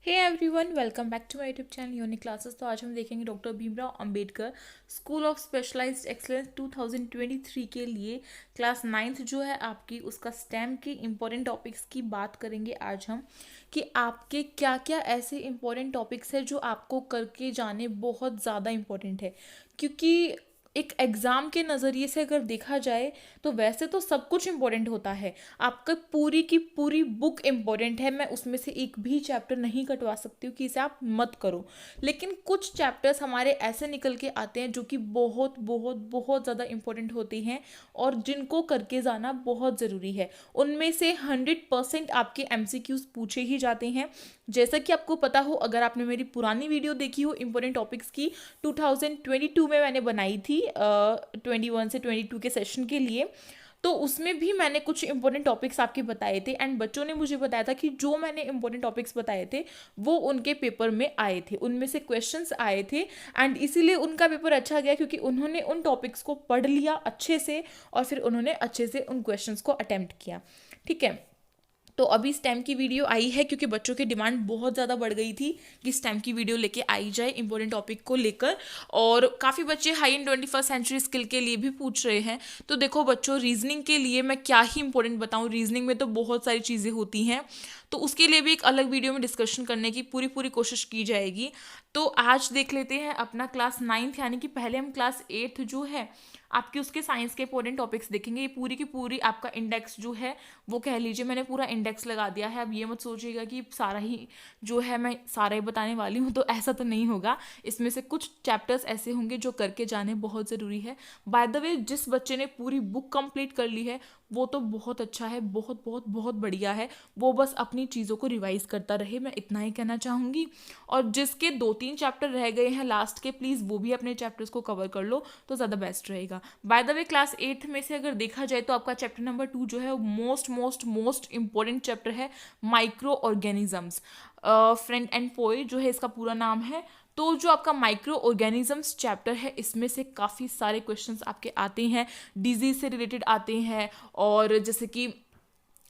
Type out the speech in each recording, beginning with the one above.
Hey everyone, welcome back to my YouTube channel unique classes. तो आज हम देखेंगे doctor Bhimrao Ambedkar school of specialised excellence 2023 के लिए क्लास नाइन्थ जो है आपकी, उसका स्टेम के इम्पोर्टेंट टॉपिक्स की बात करेंगे आज हम कि आपके क्या क्या ऐसे इम्पोर्टेंट टॉपिक्स हैं जो आपको करके जाने बहुत ज़्यादा इम्पोर्टेंट है। क्योंकि एक एग्ज़ाम के नज़रिए से अगर देखा जाए तो वैसे तो सब कुछ इम्पोर्टेंट होता है। आपका पूरी की पूरी बुक इम्पोर्टेंट है, मैं उसमें से एक भी चैप्टर नहीं कटवा सकती हूँ कि इसे आप मत करो। लेकिन कुछ चैप्टर्स हमारे ऐसे निकल के आते हैं जो कि बहुत बहुत बहुत ज़्यादा इम्पोर्टेंट होते हैं और जिनको करके जाना बहुत ज़रूरी है। उनमें से 100% आपके MCQs पूछे ही जाते हैं। जैसा कि आपको पता हो, अगर आपने मेरी पुरानी वीडियो देखी हो इम्पोर्टेंट टॉपिक्स की, 2022 में मैंने बनाई थी 21 से 22 के सेशन के लिए। तो उसमें भी मैंने कुछ इंपॉर्टेंट टॉपिक्स आपके बताए थे एंड बच्चों ने मुझे बताया था कि जो मैंने इंपॉर्टेंट टॉपिक्स बताए थे वो उनके पेपर में आए थे, उनमें से क्वेश्चंस आए थे। एंड इसीलिए उनका पेपर अच्छा गया क्योंकि उन्होंने उन टॉपिक्स को पढ़ लिया अच्छे से और फिर उन्होंने अच्छे से उन क्वेश्चंस को अटेम्प्ट किया। ठीक है। तो अभी स्टेम की वीडियो आई है क्योंकि बच्चों की डिमांड बहुत ज़्यादा बढ़ गई थी कि स्टेम की वीडियो लेके आई जाए इंपॉर्टेंट टॉपिक को लेकर। और काफ़ी बच्चे high in 21st century skill के लिए भी पूछ रहे हैं। तो देखो बच्चों, रीजनिंग के लिए मैं क्या ही इंपॉर्टेंट बताऊँ, रीजनिंग में तो बहुत सारी चीज़ें होती हैं। तो उसके लिए भी एक अलग वीडियो में डिस्कशन करने की पूरी पूरी कोशिश की जाएगी। तो आज देख लेते हैं अपना क्लास नाइन्थ, यानी कि पहले हम क्लास एट्थ जो है आपके, उसके साइंस के इंपॉर्टेंट टॉपिक्स देखेंगे। ये पूरी की पूरी आपका इंडेक्स जो है वो कह लीजिए मैंने पूरा इंडेक्स लगा दिया है। अब ये मत सोचिएगा कि सारा ही जो है मैं सारा ही बताने वाली हूँ, तो ऐसा तो नहीं होगा। इसमें से कुछ चैप्टर्स ऐसे होंगे जो करके जाने बहुत ज़रूरी है। बाय द वे, जिस बच्चे ने पूरी बुक कंप्लीट कर ली है वो तो बहुत अच्छा है, बहुत बहुत बहुत बढ़िया है। वो बस अपनी चीज़ों को रिवाइज करता रहे, मैं इतना ही कहना चाहूँगी। और जिसके 2-3 चैप्टर रह गए हैं लास्ट के, प्लीज़ वो भी अपने चैप्टर्स को कवर कर लो तो ज़्यादा बेस्ट रहेगा। By the way, class eighth में से अगर देखा जाए तो आपका चैप्टर नंबर 2 जो है वो most most most important chapter है, माइक्रो ऑर्गेनिजम्स। फ्रेंड एंड पोए जो है इसका पूरा नाम है। तो जो आपका माइक्रो ऑर्गेनिजम्स चैप्टर है, इसमें से काफ़ी सारे क्वेश्चंस आपके आते हैं, डिजीज से रिलेटेड आते हैं। और जैसे कि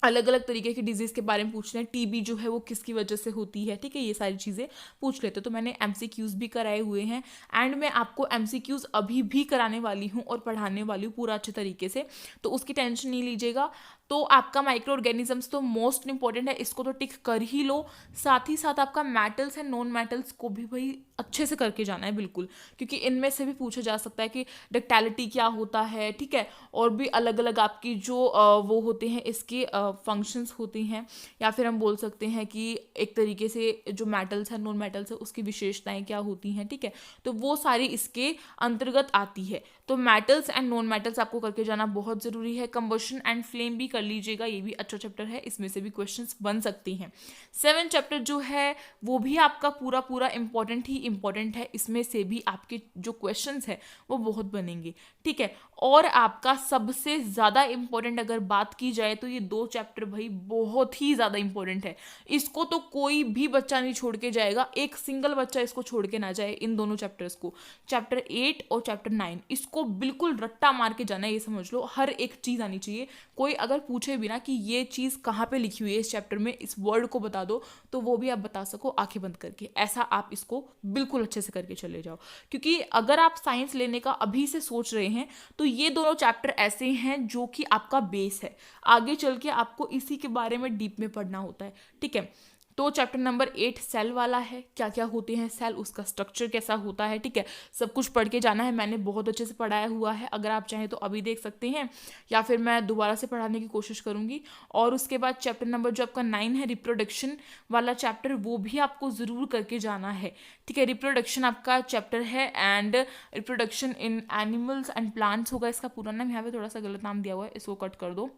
अलग अलग तरीके की डिजीज़ के बारे में पूछ रहे हैं, टीबी जो है वो किसकी वजह से होती है, ठीक है, ये सारी चीज़ें पूछ लेते। तो मैंने MCQs भी कराए हुए हैं एंड मैं आपको MCQs अभी भी कराने वाली हूँ और पढ़ाने वाली हूँ पूरा अच्छे तरीके से, तो उसकी टेंशन नहीं लीजिएगा। तो आपका माइक्रो ऑर्गेनिजम्स तो मोस्ट इंपॉर्टेंट है, इसको तो टिक कर ही लो। साथ ही साथ आपका मेटल्स एंड नॉन मेटल्स को भी भाई अच्छे से करके जाना है बिल्कुल, क्योंकि इनमें से भी पूछा जा सकता है कि डक्टालिटी क्या होता है, ठीक है। और भी अलग अलग आपकी जो वो होते हैं इसके फंक्शंस होती हैं, या फिर हम बोल सकते हैं कि एक तरीके से जो मेटल्स है नॉन मेटल्स है उसकी विशेषताएं क्या होती हैं, ठीक है। तो वो सारी इसके अंतर्गत आती है। तो मेटल्स एंड नॉन मेटल्स आपको करके जाना बहुत ज़रूरी है। कंबशन एंड फ्लेम भी कर लीजिएगा, ये भी अच्छा चैप्टर है, इसमें से भी क्वेश्चंस बन सकती हैं। 7 चैप्टर जो है वो भी आपका पूरा पूरा इंपॉर्टेंट ही इंपॉर्टेंट है, इसमें से भी आपके जो क्वेश्चंस है वो बहुत बनेंगे, ठीक है। और आपका सबसे ज़्यादा इंपॉर्टेंट अगर बात की जाए तो ये 2 चैप्टर भाई बहुत ही ज़्यादा इंपॉर्टेंट है। इसको तो कोई भी बच्चा नहीं छोड़ के जाएगा, एक सिंगल बच्चा इसको छोड़ के ना जाए, इन दोनों चैप्टर्स को, चैप्टर 8 और चैप्टर 9, इसको बिल्कुल रट्टा मार के जाना है, ये समझ लो। हर एक चीज़ आनी चाहिए। कोई अगर पूछे भी ना कि ये चीज़ कहाँ पे लिखी हुई है इस चैप्टर में, इस वर्ड को बता दो, तो वो भी आप बता सको आंखें बंद करके, ऐसा आप इसको बिल्कुल अच्छे से करके चले जाओ। क्योंकि अगर आप साइंस लेने का अभी से सोच रहे हैं तो ये दोनों चैप्टर ऐसे हैं जो कि आपका बेस है, आगे चल के आपको इसी के बारे में डीप में पढ़ना होता है, ठीक है। तो चैप्टर नंबर 8 सेल वाला है, क्या क्या होते हैं सेल, उसका स्ट्रक्चर कैसा होता है, ठीक है। सब कुछ पढ़ के जाना है, मैंने बहुत अच्छे से पढ़ाया हुआ है, अगर आप चाहें तो अभी देख सकते हैं या फिर मैं दोबारा से पढ़ाने की कोशिश करूंगी। और उसके बाद चैप्टर नंबर जो आपका 9 है, रिप्रोडक्शन वाला चैप्टर, वो भी आपको ज़रूर करके जाना है, ठीक है। रिप्रोडक्शन आपका चैप्टर है and reproduction in animals and plants होगा इसका पूरा नाम, यहाँ पे थोड़ा सा गलत नाम दिया हुआ है, इसको कट कर दो,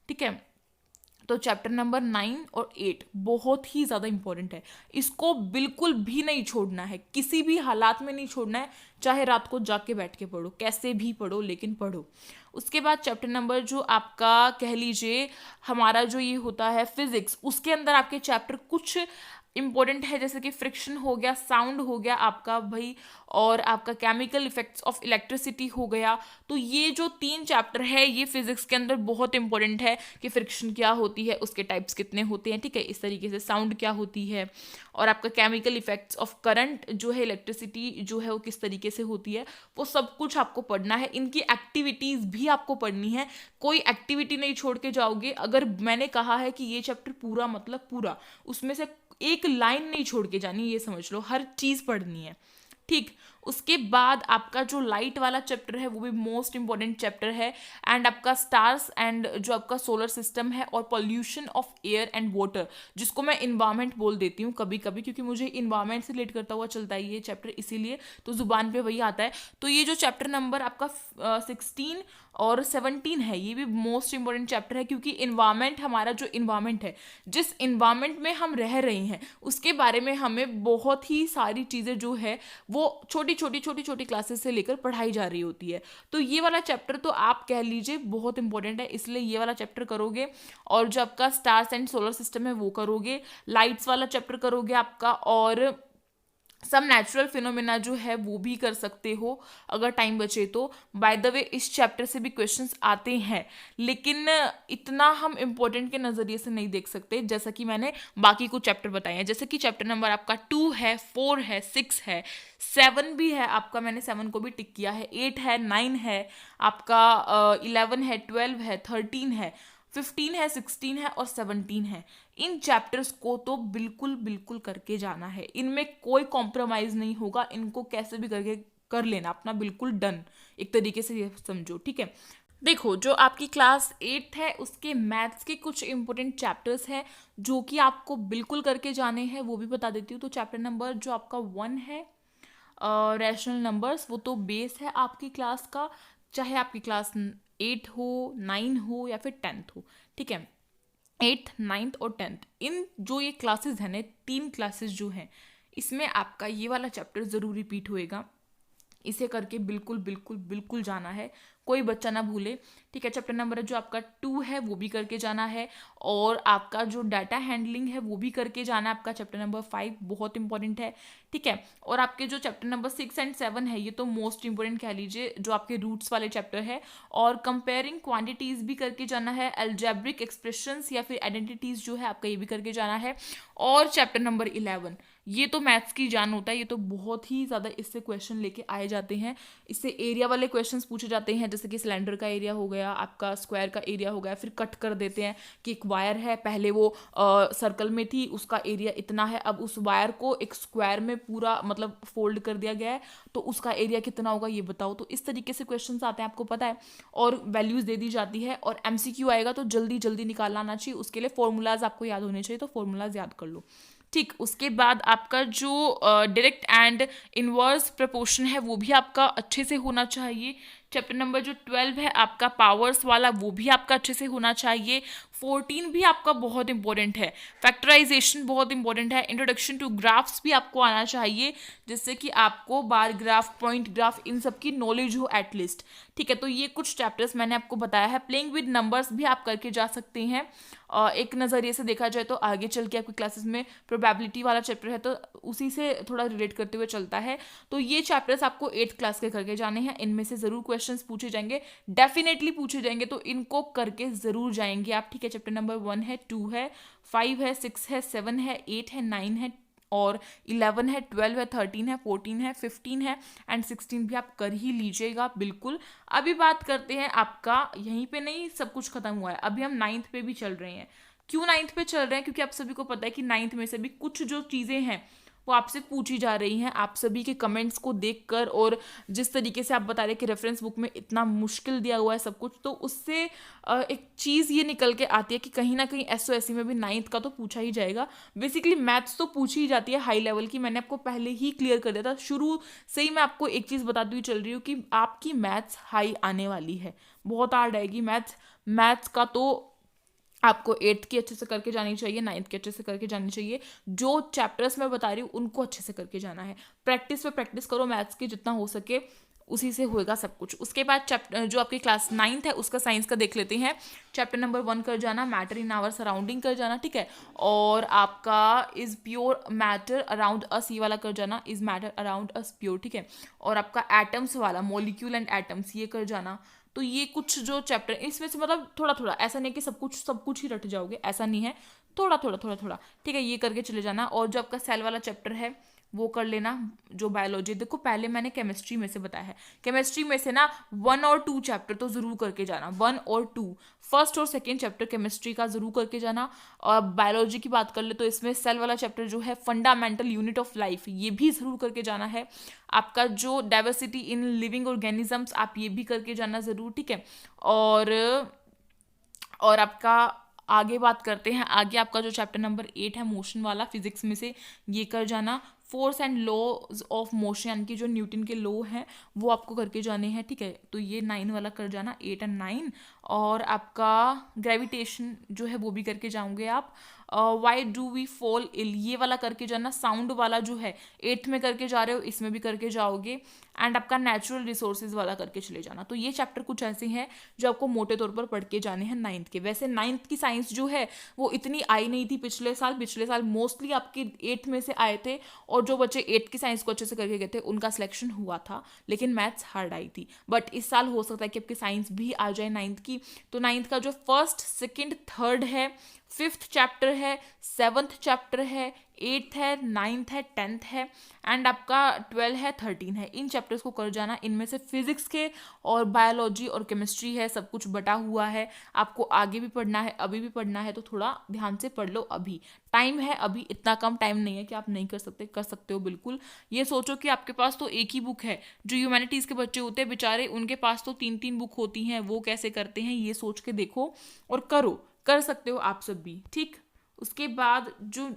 ठीक है। तो चैप्टर नंबर 9 और 8 बहुत ही ज़्यादा इंपॉर्टेंट है, इसको बिल्कुल भी नहीं छोड़ना है, किसी भी हालात में नहीं छोड़ना है, चाहे रात को जाग के बैठ के पढ़ो, कैसे भी पढ़ो लेकिन पढ़ो। उसके बाद चैप्टर नंबर जो आपका कह लीजिए हमारा जो ये होता है फिजिक्स, उसके अंदर आपके चैप्टर कुछ इंपॉर्टेंट है, जैसे कि फ्रिक्शन हो गया, साउंड हो गया आपका भाई, और आपका केमिकल इफेक्ट्स ऑफ इलेक्ट्रिसिटी हो गया। तो ये जो 3 चैप्टर है ये फिजिक्स के अंदर बहुत इंपॉर्टेंट है कि फ्रिक्शन क्या होती है, उसके टाइप्स कितने होते हैं, ठीक है, इस तरीके से साउंड क्या होती है, और आपका केमिकल इफेक्ट्स ऑफ करंट जो है, इलेक्ट्रिसिटी जो है वो किस तरीके से होती है, वो सब कुछ आपको पढ़ना है। इनकी एक्टिविटीज़ भी आपको पढ़नी है, कोई एक्टिविटी नहीं छोड़ के जाओगे। अगर मैंने कहा है कि ये चैप्टर पूरा मतलब पूरा, उसमें से एक लाइन नहीं छोड़ के जानी, ये समझ लो, हर चीज़ पढ़नी है, ठीक। उसके बाद आपका जो लाइट वाला चैप्टर है वो भी मोस्ट इंपॉर्टेंट चैप्टर है, एंड आपका स्टार्स एंड जो आपका सोलर सिस्टम है, और pollution of air and water, जिसको मैं इन्वायरमेंट बोल देती हूँ कभी कभी, क्योंकि मुझे इन्वायरमेंट से रिलेट करता हुआ चलता है ये चैप्टर, इसीलिए तो जुबान पे वही आता है। तो ये जो चैप्टर नंबर आपका 16 और 17 है, ये भी मोस्ट इंपॉर्टेंट चैप्टर है, क्योंकि इन्वायरमेंट, हमारा जो इन्वायरमेंट है, जिस इन्वायरमेंट में हम रह रहे हैं, उसके बारे में हमें बहुत ही सारी चीज़ें जो है वो छोटी छोटी क्लासेस से लेकर पढ़ाई जा रही होती है। तो ये वाला चैप्टर तो आप कह लीजिए बहुत इंपॉर्टेंट है, इसलिए ये वाला चैप्टर करोगे, और जो आपका स्टार्स एंड सोलर सिस्टम है वो करोगे, लाइट्स वाला चैप्टर करोगे आपका, और सब नेचुरल फिनोमेना जो है वो भी कर सकते हो अगर टाइम बचे तो। बाय द वे इस चैप्टर से भी क्वेश्चंस आते हैं, लेकिन इतना हम इम्पोर्टेंट के नज़रिए से नहीं देख सकते, जैसा कि मैंने बाकी कुछ चैप्टर बताए हैं, जैसे कि चैप्टर नंबर आपका 2 है, 4 है, 6 है, 7 भी है आपका, मैंने 7 को भी टिक किया है, 8 है, 9 है आपका, 11 है, 12 है, 13 है, 15 है, 16 है और 17 है। इन चैप्टर्स को तो बिल्कुल बिल्कुल करके जाना है, इनमें कोई कॉम्प्रोमाइज़ नहीं होगा, इनको कैसे भी करके कर लेना अपना, बिल्कुल डन, एक तरीके से ये समझो, ठीक है। देखो, जो आपकी क्लास 8 है उसके मैथ्स के कुछ इंपॉर्टेंट चैप्टर्स हैं जो कि आपको बिल्कुल करके जाने हैं, वो भी बता देती हूँ। तो चैप्टर नंबर जो आपका 1 है, रैशनल नंबर्स, वो तो बेस है आपकी क्लास का, चाहे आपकी क्लास 8 हो, 9 हो या फिर 10th हो, ठीक है। 8th, 9th और 10th, इन जो ये क्लासेस हैं ना, 3 क्लासेस जो हैं, इसमें आपका ये वाला चैप्टर ज़रूर रिपीट होएगा, इसे करके बिल्कुल बिल्कुल बिल्कुल जाना है, कोई बच्चा ना भूले, ठीक है। चैप्टर नंबर जो आपका 2 है वो भी करके जाना है, और आपका जो डाटा हैंडलिंग है वो भी करके जाना है, आपका चैप्टर नंबर 5 बहुत इंपॉर्टेंट है, ठीक है। और आपके जो चैप्टर नंबर 6 एंड 7 है ये तो मोस्ट इंपॉर्टेंट कह लीजिए, जो आपके रूट्स वाले चैप्टर है, और कंपेयरिंग क्वांटिटीज़ भी करके जाना है, अलजेब्रिक एक्सप्रेशंस या फिर आइडेंटिटीज़ जो है आपका ये भी करके जाना है, और चैप्टर नंबर 11 ये तो मैथ्स की जान होता है, ये तो बहुत ही ज़्यादा इससे क्वेश्चन लेके आए जाते हैं, इससे एरिया वाले क्वेश्चंस पूछे जाते हैं, जैसे कि सिलेंडर का एरिया हो गया, आपका स्क्वायर का एरिया हो गया, फिर कट कर देते हैं कि एक वायर है, पहले वो सर्कल में थी, उसका एरिया इतना है, अब उस वायर को एक स्क्वायर में पूरा मतलब फोल्ड कर दिया गया है, तो उसका एरिया कितना होगा ये बताओ। तो इस तरीके से क्वेश्चंस आते हैं, आपको पता है, और वैल्यूज़ दे दी जाती है, और MCQ आएगा तो जल्दी जल्दी निकालना आना चाहिए, उसके लिए फॉर्मूलाज आपको याद होने चाहिए, तो फॉर्मूलाज याद कर लो, ठीक। उसके बाद आपका जो डायरेक्ट एंड इनवर्स प्रपोर्शन है वो भी आपका अच्छे से होना चाहिए। चैप्टर नंबर जो 12 है आपका पावर्स वाला, वो भी आपका अच्छे से होना चाहिए। 14 भी आपका बहुत इंपॉर्टेंट है, फैक्टराइजेशन बहुत इंपॉर्टेंट है, इंट्रोडक्शन टू ग्राफ्स भी आपको आना चाहिए, जिससे कि आपको बार ग्राफ, पॉइंट ग्राफ, इन सब की नॉलेज हो एटलीस्ट, ठीक है। तो ये कुछ चैप्टर्स मैंने आपको बताया है। प्लेइंग विद नंबर्स भी आप करके जा सकते हैं, एक नज़रिए से देखा जाए तो आगे चल के आपकी क्लासेस में प्रोबेबिलिटी वाला चैप्टर है तो उसी से थोड़ा रिलेट करते हुए चलता है। तो ये चैप्टर्स आपको 8th क्लास के करके जाने हैं, इनमें से ज़रूर क्वेश्चंस पूछे जाएंगे, डेफिनेटली पूछे जाएंगे, तो इनको करके ज़रूर जाएंगे आप, ठीक है। चैप्टर नंबर 1 है, 2 है, 5 है, 6 है, 7 है, 8 है, 9 है और 11 है, 12 है, 13 है, 14 है, 15 है एंड 16 भी आप कर ही लीजिएगा बिल्कुल। अभी बात करते हैं आपका, यहीं पे नहीं सब कुछ खत्म हुआ है, अभी हम 9th पे भी चल रहे हैं। क्यों 9th पे चल रहे हैं? क्योंकि आप सभी को पता है कि 9th में से भी कुछ जो चीज़ें हैं वो आपसे पूछी जा रही हैं, आप सभी के कमेंट्स को देखकर और जिस तरीके से आप बता रहे कि रेफरेंस बुक में इतना मुश्किल दिया हुआ है सब कुछ, तो उससे एक चीज़ ये निकल के आती है कि कहीं ना कहीं SOSC में भी 9th का तो पूछा ही जाएगा। बेसिकली मैथ्स तो पूछी ही जाती है हाई लेवल की, मैंने आपको पहले ही क्लियर कर दिया था, शुरू से ही मैं आपको एक चीज़ बताती हुई चल रही हूँ कि आपकी मैथ्स हाई आने वाली है, बहुत हार्ड आएगी मैथ्स का, तो आपको 8th की अच्छे से करके जानी चाहिए, 9th की अच्छे से करके जानी चाहिए, जो चैप्टर्स मैं बता रही हूँ उनको अच्छे से करके जाना है। प्रैक्टिस पे प्रैक्टिस करो मैथ्स की जितना हो सके, उसी से होएगा सब कुछ। उसके बाद चैप्टर जो आपकी क्लास 9th है उसका साइंस का देख लेते हैं। चैप्टर नंबर 1 कर जाना, मैटर इन आवर सराउंडिंग कर जाना, ठीक है। और आपका is pure matter around us, ये वाला कर जाना, is matter around us pure, ठीक है। और आपका एटम्स वाला, मॉलिक्यूल एंड एटम्स, ये कर जाना। तो ये कुछ जो चैप्टर इसमें से मतलब थोड़ा थोड़ा, ऐसा नहीं कि सब कुछ ही रट जाओगे, ऐसा नहीं है, थोड़ा थोड़ा थोड़ा थोड़ा, ठीक है, ये करके चले जाना। और जो आपका सेल वाला चैप्टर है वो कर लेना, जो बायोलॉजी। देखो पहले मैंने केमिस्ट्री में से बताया है, केमिस्ट्री में से ना 1 और 2 चैप्टर तो जरूर करके जाना, 1 और 2, फर्स्ट और सेकेंड चैप्टर केमिस्ट्री का जरूर करके जाना। और बायोलॉजी की बात कर ले तो इसमें सेल वाला चैप्टर जो है फंडामेंटल यूनिट ऑफ लाइफ, ये भी जरूर करके जाना है। आपका जो डाइवर्सिटी इन लिविंग ऑर्गेनिजम्स, आप ये भी करके जाना जरूर, ठीक है। और आपका आगे बात करते हैं, आगे आपका जो चैप्टर नंबर 8 है मोशन वाला, फिजिक्स में से, ये कर जाना। Force and laws of motion, यानी कि जो न्यूटन के लॉ हैं वो आपको करके जाने हैं, ठीक है। तो ये 9 वाला कर जाना, 8 एंड 9। और आपका ग्रेविटेशन जो है वो भी करके जाओगे आप। Why do we fall ill, ये वाला करके जाना। साउंड वाला जो है 8th में करके जा रहे हो, इसमें भी करके जाओगे। एंड आपका नेचुरल रिसोर्सेज वाला करके चले जाना। तो ये चैप्टर कुछ ऐसे हैं जो आपको मोटे तौर पर पढ़ के जाने हैं 9th के। वैसे 9th की साइंस जो है वो इतनी आई नहीं थी पिछले साल मोस्टली आपके 8th में से आए थे, और जो बच्चे 8th की साइंस को अच्छे से करके गए थे उनका सिलेक्शन हुआ था, लेकिन मैथ्स हार्ड आई थी। बट इस साल हो सकता है कि आपकी साइंस भी आ जाए 9th की। तो 9th का जो फर्स्ट, सेकेंड, थर्ड है, 5th चैप्टर है, 7th चैप्टर है, 8th है, 9th है, 10th है, एंड आपका 12 है, 13 है। इन चैप्टर्स को कर जाना। इनमें से फिजिक्स के और बायोलॉजी और केमिस्ट्री है, सब कुछ बटा हुआ है। आपको आगे भी पढ़ना है, अभी भी पढ़ना है, तो थोड़ा ध्यान से पढ़ लो। अभी टाइम है, अभी इतना कम टाइम नहीं है कि आप नहीं कर सकते, कर सकते हो बिल्कुल। ये सोचो कि आपके पास तो एक ही बुक है। जो ह्यूमैनिटीज़ के बच्चे होते हैं बेचारे, उनके पास तो 3-3 बुक होती हैं, वो कैसे करते हैं, ये सोच के देखो और करो, कर सकते हो आप सब भी, ठीक। उसके बाद जो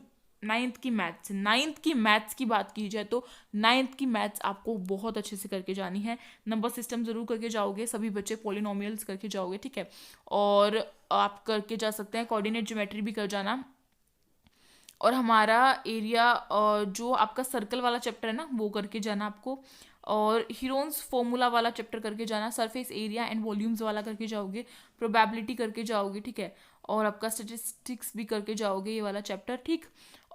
9th की मैथ्स की बात की जाए तो 9th की मैथ्स आपको बहुत अच्छे से करके जानी है। नंबर सिस्टम जरूर करके जाओगे, सभी बच्चे पॉलिनोमियल्स करके जाओगे, ठीक है। और आप करके जा सकते हैं, कोऑर्डिनेट ज्योमेट्री भी कर जाना। और हमारा एरिया जो आपका सर्कल वाला चैप्टर है ना वो करके जाना आपको। और हीरोन्स फॉर्मूला वाला चैप्टर करके जाना। सरफेस एरिया एंड वॉल्यूम्स वाला करके जाओगे। प्रोबेबिलिटी करके जाओगे, ठीक है। और आपका स्टेटिस्टिक्स भी करके जाओगे, ये वाला चैप्टर, ठीक।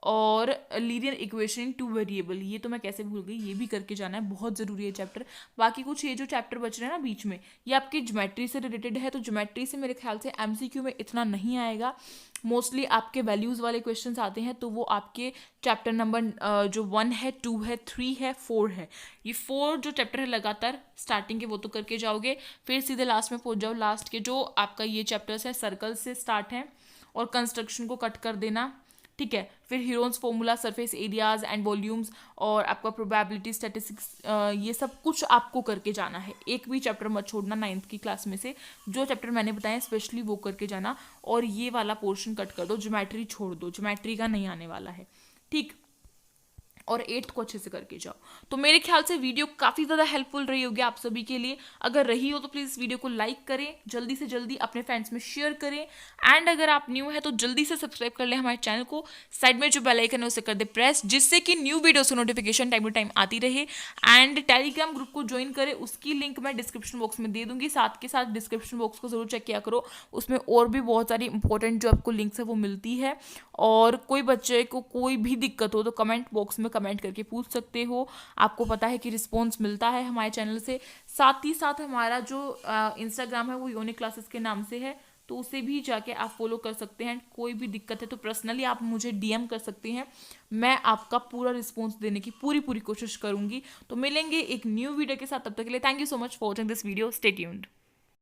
और लीनियर इक्वेशन इन 2 वेरिएबल, ये तो मैं कैसे भूल गई, ये भी करके जाना है, बहुत ज़रूरी है चैप्टर। बाकी कुछ ये जो चैप्टर बच रहे हैं ना बीच में, ये आपकी ज्योमेट्री से रिलेटेड है। तो ज्योमेट्री से मेरे ख्याल से MCQ में इतना नहीं आएगा, मोस्टली आपके वैल्यूज़ वाले क्वेश्चंस आते हैं। तो वो आपके चैप्टर नंबर जो 1 है, 2 है, 3 है, 4 है, ये 4 जो चैप्टर है लगातार स्टार्टिंग के वो तो करके जाओगे। फिर सीधे लास्ट में पहुंच जाओ। लास्ट के जो आपका ये चैप्टर्स है सर्कल से स्टार्ट है, और कंस्ट्रक्शन को कट कर देना, ठीक है। फिर Heron's formula, surface areas and volumes, और आपका प्रोबेबिलिटी, स्टैटिस्टिक्स, ये सब कुछ आपको करके जाना है। एक भी चैप्टर मत छोड़ना 9th की क्लास में से। जो चैप्टर मैंने बताया स्पेशली वो करके जाना। और ये वाला पोर्शन कट कर दो, ज्योमेट्री छोड़ दो, ज्योमेट्री का नहीं आने वाला है, ठीक। और 8th को अच्छे से करके जाओ। तो मेरे ख्याल से वीडियो काफ़ी ज़्यादा हेल्पफुल रही होगी आप सभी के लिए। अगर रही हो तो प्लीज़ वीडियो को लाइक करें, जल्दी से जल्दी अपने फ्रेंड्स में शेयर करें। एंड अगर आप न्यू है तो जल्दी से सब्सक्राइब कर लें हमारे चैनल को। साइड में जो बेल आइकन है उसे कर दे प्रेस, जिससे कि न्यू वीडियोस की नोटिफिकेशन टाइम टू टाइम आती रहे। एंड टेलीग्राम ग्रुप को ज्वाइन करें, उसकी लिंक मैं डिस्क्रिप्शन बॉक्स में दे दूंगी। साथ के साथ डिस्क्रिप्शन बॉक्स को जरूर चेक किया करो, उसमें और भी बहुत सारी इंपॉर्टेंट जो आपको लिंक्स है वो मिलती है। और कोई बच्चे को कोई भी दिक्कत हो तो कमेंट बॉक्स में कमेंट करके पूछ सकते हो। आपको पता है कि रिस्पॉन्स मिलता है हमारे चैनल से। साथ ही साथ हमारा जो इंस्टाग्राम है वो यूनिक क्लासेस के नाम से है, तो उसे भी जाके आप फॉलो कर सकते हैं। कोई भी दिक्कत है तो पर्सनली आप मुझे DM कर सकते हैं, मैं आपका पूरा रिस्पॉन्स देने की पूरी कोशिश करूंगी। तो मिलेंगे एक न्यू वीडियो के साथ, तब तक के लिए thank you so much for watching this video. Stay tuned.